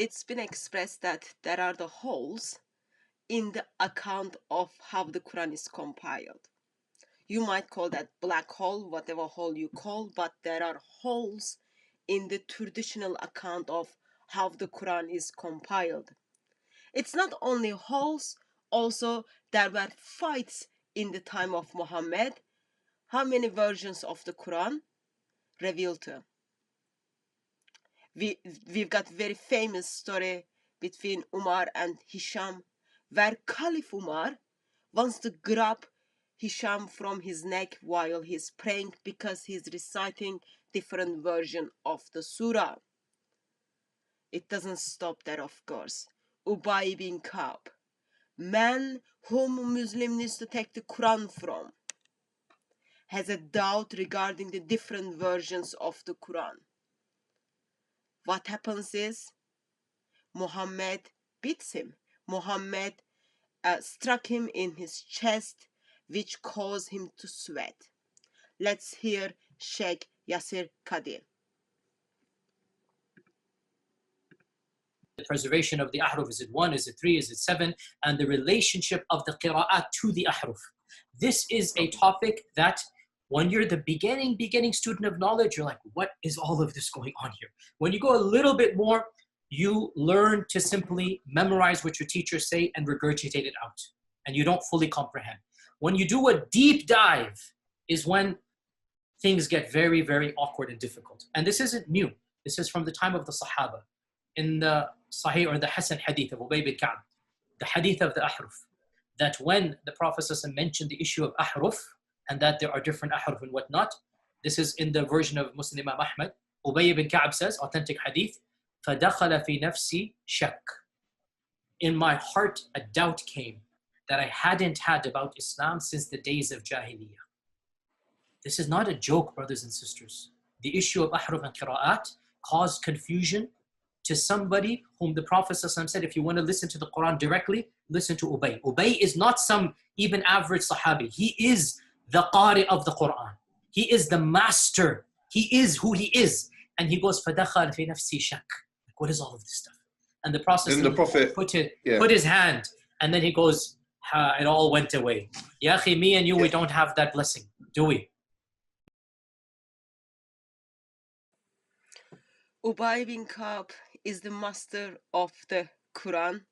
It's been expressed that there are the holes in the account of how the Quran is compiled. You might call that black hole, whatever hole you call, but there are holes in the traditional account of how the Quran is compiled. It's not only holes, also there were fights in the time of Muhammad. How many versions of the Quran revealed to? We've got very famous story between Umar and Hisham, where Caliph Umar wants to grab Hisham from his neck while he's praying because he's reciting different version of the surah. It doesn't stop there, of course. Ubay bin Ka'b, man whom Muslim needs to take the Quran from, has a doubt regarding the different versions of the Quran. What happens is Muhammad beats him. Muhammad struck him in his chest, which caused him to sweat. Let's hear Sheikh Yasir Kadir. The preservation of the ahruf, is it 1, is it 3, is it 7, and the relationship of the qira'at to the ahruf. This is a topic that when you're the beginning student of knowledge, you're like, what is all of this going on here? When you go a little bit more, you learn to simply memorize what your teachers say and regurgitate it out, and you don't fully comprehend. When you do a deep dive is when things get very, very awkward and difficult. And this isn't new. This is from the time of the Sahaba. In the Sahih or the Hasan hadith of Ubay bin Ka'b, the hadith of the ahruf, that when the Prophet mentioned the issue of ahruf and that there are different ahruf and whatnot, this is in the version of Muslim Imam Ahmad. Ubay bin Ka'b says, authentic hadith, فَدَخَلَ فِي نَفْسِي شَكٍّ. In my heart, a doubt came that I hadn't had about Islam since the days of Jahiliyyah. This is not a joke, brothers and sisters. The issue of ahruf and qira'at caused confusion to somebody whom the Prophet said, if you want to listen to the Quran directly, listen to Ubay. Ubay is not some even average Sahabi. He is the Qari of the Quran. He is the master. He is who he is. And he goes, فَدَخَلْ فِي نَفْسِي شَكٍّ. What is all of this stuff? And the Prophet put his hand, and then he goes, it all went away. Ya akhi, me and you, we don't have that blessing, do we? Ubay bin Ka'b is the master of the Quran,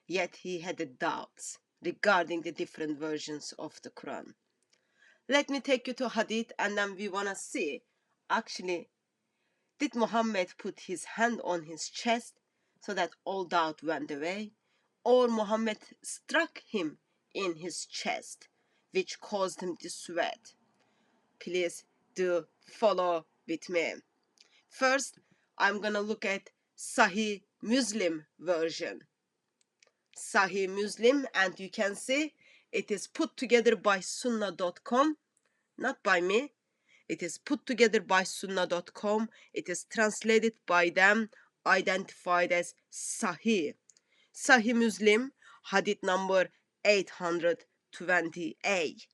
yet he had doubts regarding the different versions of the Quran. Let me take you to Hadith, and then we want to see, actually, did Muhammad put his hand on his chest so that all doubt went away, or Muhammad struck him in his chest, which caused him to sweat? Please do follow with me. First, I'm gonna look at Sahih Muslim version. Sahih Muslim, and you can see it is put together by Sunnah.com, not by me. It is put together by Sunnah.com. It is translated by them, identified as Sahih. Sahih Muslim, Hadith number 820A.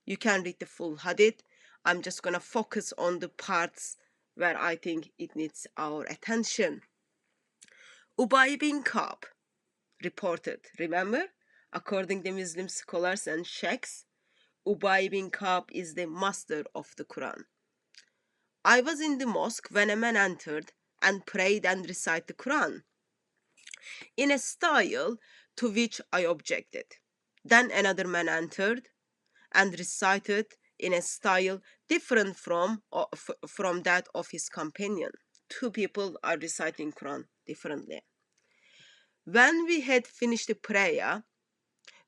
You can read the full Hadith. I'm just gonna focus on the parts where I think it needs our attention. Ubay bin Ka'b reported, remember, according to Muslim scholars and sheikhs, Ubay bin Ka'b is the master of the Quran. I was in the mosque when a man entered and prayed and recited the Quran in a style to which I objected. Then another man entered and recited in a style different from that of his companion. Two people are reciting Quran differently. When we had finished the prayer,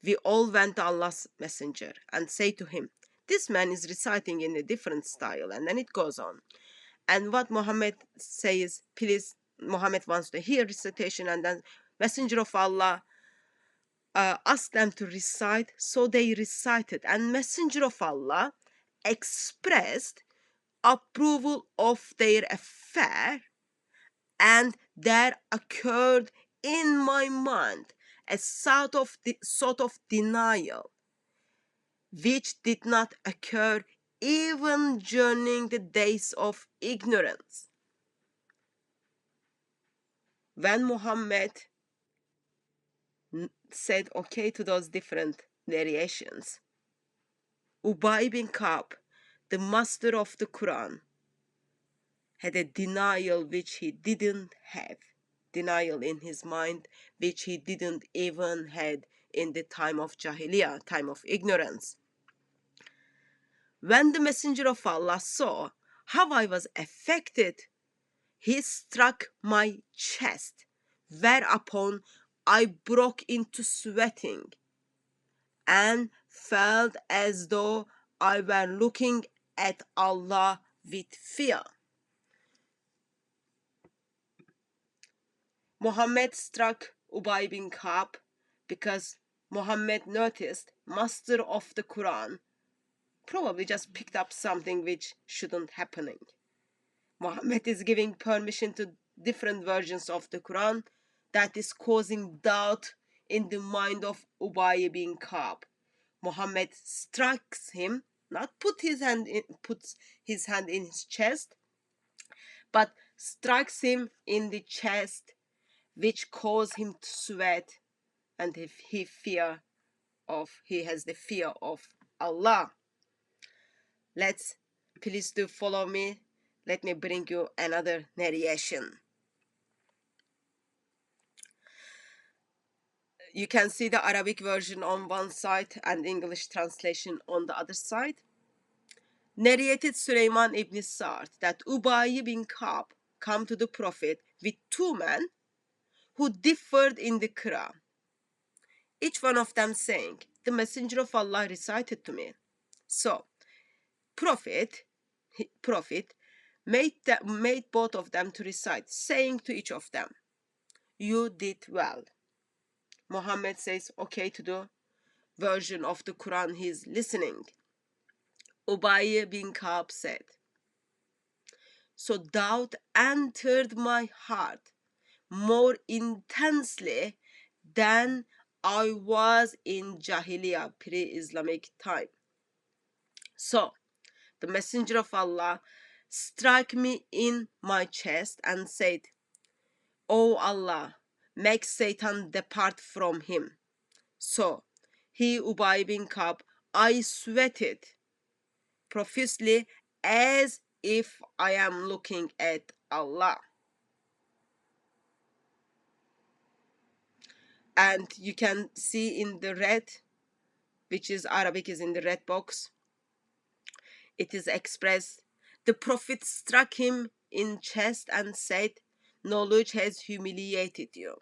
we all went to Allah's messenger and say to him, this man is reciting in a different style, and then it goes on. And what Muhammad says, please, Muhammad wants to hear recitation, and then messenger of Allah asked them to recite, so they recited, and messenger of Allah expressed approval of their affair, and there occurred in my mind a sort of denial which did not occur even during the days of ignorance. when Muhammad said okay to those different narrations, Ubay bin Ka'b, the master of the Quran, had a denial which he didn't have, denial in his mind which he didn't even had in the time of Jahiliyyah, time of ignorance. When the Messenger of Allah saw how I was affected, he struck my chest, whereupon I broke into sweating and felt as though I were looking at Allah with fear. Muhammad struck Ubay bin Ka'b because Muhammad noticed master of the Quran probably just picked up something which shouldn't happening. Muhammad is giving permission to different versions of the Quran that is causing doubt in the mind of Ubay bin Ka'b. Muhammad strikes him, not puts his hand in his chest, but strikes him in the chest, which caused him to sweat, and he has the fear of Allah. Please do follow me. Let me bring you another narration. You can see the Arabic version on one side and English translation on the other side. Narrated Sulaiman ibn Sa'd that Ubay bin Ka'b come to the Prophet with two men who differed in the Quran. Each one of them saying, the Messenger of Allah recited to me. So, Prophet made both of them to recite, saying to each of them, you did well. Muhammad says okay to the version of the Quran he's listening. Ubay bin Ka'b said, so doubt entered my heart more intensely than I was in Jahiliyyah, pre-Islamic time. So the Messenger of Allah struck me in my chest and said, O Allah, make Satan depart from him. So he, Ubay bin Ka'b, I sweated profusely as if I am looking at Allah. And you can see in the red, which is Arabic, is in the red box, it is expressed, the Prophet struck him in chest and said, knowledge has humiliated you.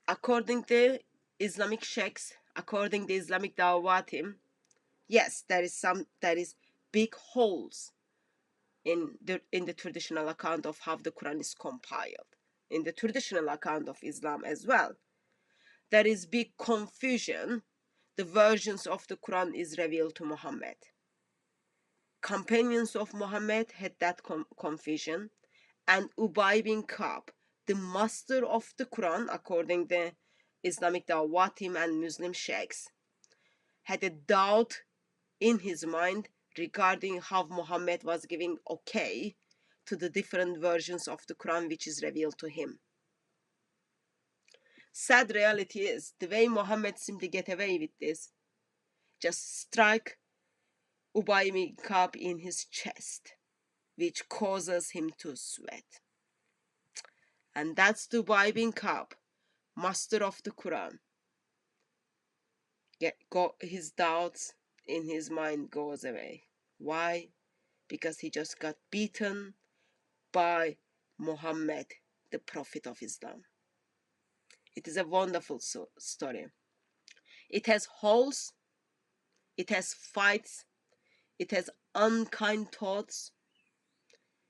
According to Islamic sheikhs, according to Islamic Dawatim, yes, there is big holes in the traditional account of how the Quran is compiled. In the traditional account of Islam as well, there is big confusion. The versions of the Quran is revealed to Muhammad. Companions of Muhammad had that confusion, and Ubay bin Ka'b, the master of the Quran, according to Islamic Dawatim and Muslim sheikhs, had a doubt in his mind regarding how Muhammad was giving okay to the different versions of the Quran which is revealed to him. Sad reality is, the way Muhammad simply get away with this, just strike Ubay bin Ka'b in his chest, which causes him to sweat. And that's the Ubay bin Ka'b, master of the Quran. His doubts in his mind goes away. Why? Because he just got beaten by Muhammad, the Prophet of Islam. It is a wonderful story. It has holes, it has fights, it has unkind thoughts,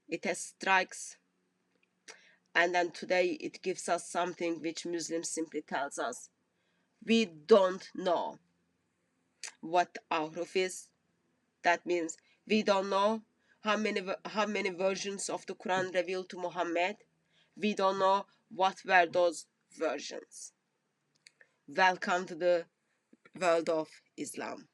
it has strikes, and then today it gives us something which Muslims simply tells us. We don't know what ahruf is. That means we don't know how many versions of the Quran revealed to Muhammad. We don't know what were those versions. Welcome to the world of Islam.